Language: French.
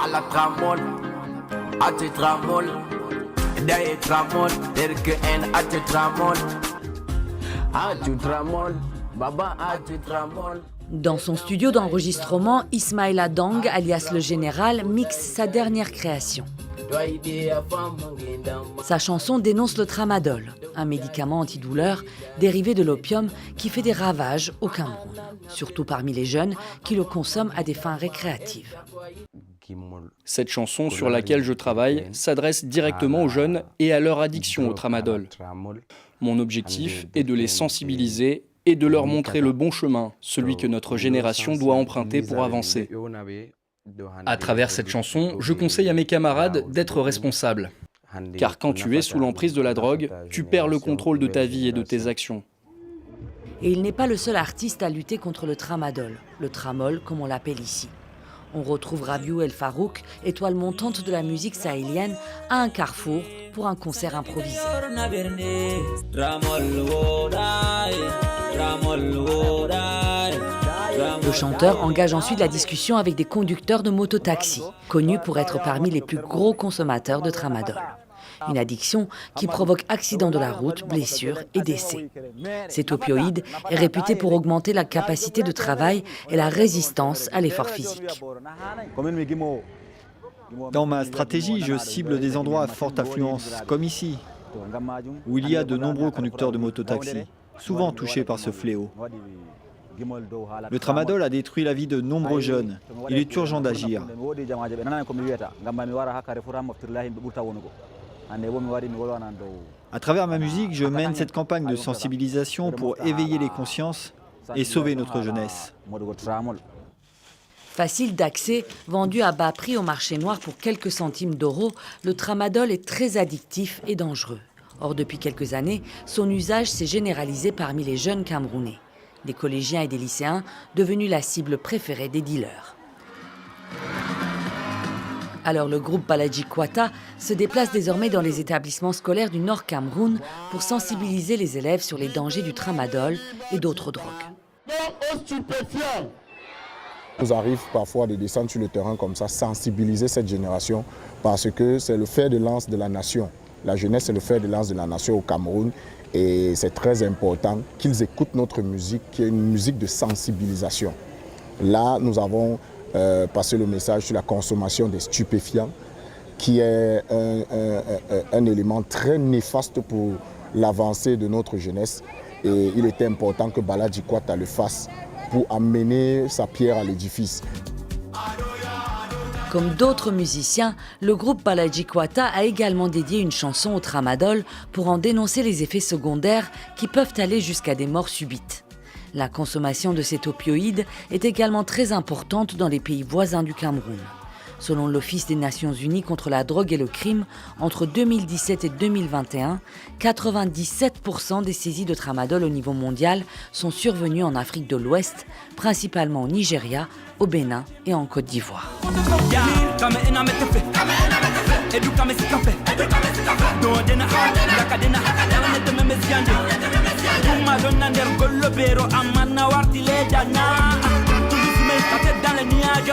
Alla tramol, ati tramol, day tramol, terke en ati tramol, ati tramol, baba ati tramol. Dans son studio d'enregistrement, Ismaïla Dang, alias le Général, mixe sa dernière création. Sa chanson dénonce le tramadol, un médicament antidouleur dérivé de l'opium qui fait des ravages au Cameroun, surtout parmi les jeunes qui le consomment à des fins récréatives. Cette chanson sur laquelle je travaille s'adresse directement aux jeunes et à leur addiction au tramadol. Mon objectif est de les sensibiliser et de leur montrer le bon chemin, celui que notre génération doit emprunter pour avancer. À travers cette chanson, je conseille à mes camarades d'être responsables. Car quand tu es sous l'emprise de la drogue, tu perds le contrôle de ta vie et de tes actions. Et il n'est pas le seul artiste à lutter contre le tramadol, le tramol comme on l'appelle ici. On retrouve Rabiou El Farouk, étoile montante de la musique sahélienne, à un carrefour pour un concert improvisé. Le chanteur engage ensuite la discussion avec des conducteurs de mototaxi, connus pour être parmi les plus gros consommateurs de tramadol. Une addiction qui provoque accidents de la route, blessures et décès. Cet opioïde est réputé pour augmenter la capacité de travail et la résistance à l'effort physique. Dans ma stratégie, je cible des endroits à forte affluence, comme ici, où il y a de nombreux conducteurs de mototaxi, souvent touchés par ce fléau. Le tramadol a détruit la vie de nombreux jeunes. Il est urgent d'agir. À travers ma musique, je mène cette campagne de sensibilisation pour éveiller les consciences et sauver notre jeunesse. Facile d'accès, vendu à bas prix au marché noir pour quelques centimes d'euros, le tramadol est très addictif et dangereux. Or, depuis quelques années, son usage s'est généralisé parmi les jeunes Camerounais. Des collégiens et des lycéens devenus la cible préférée des dealers. Alors le groupe Baladji Kwata se déplace désormais dans les établissements scolaires du Nord Cameroun pour sensibiliser les élèves sur les dangers du tramadol et d'autres drogues. Il nous arrive parfois de descendre sur le terrain comme ça, sensibiliser cette génération parce que c'est le fer de lance de la nation. La jeunesse est le fer de lance de la nation au Cameroun. Et c'est très important qu'ils écoutent notre musique, qui est une musique de sensibilisation. Là, nous avons passé le message sur la consommation des stupéfiants, qui est un élément très néfaste pour l'avancée de notre jeunesse. Et il était important que Baladji Kwata le fasse pour amener sa pierre à l'édifice. Comme d'autres musiciens, le groupe Baladji Kwata a également dédié une chanson au tramadol pour en dénoncer les effets secondaires qui peuvent aller jusqu'à des morts subites. La consommation de cet opioïde est également très importante dans les pays voisins du Cameroun. Selon l'Office des Nations Unies contre la drogue et le crime, entre 2017 et 2021, 97% des saisies de tramadol au niveau mondial sont survenues en Afrique de l'Ouest, principalement au Nigeria, au Bénin et en Côte d'Ivoire. Dans les nuages,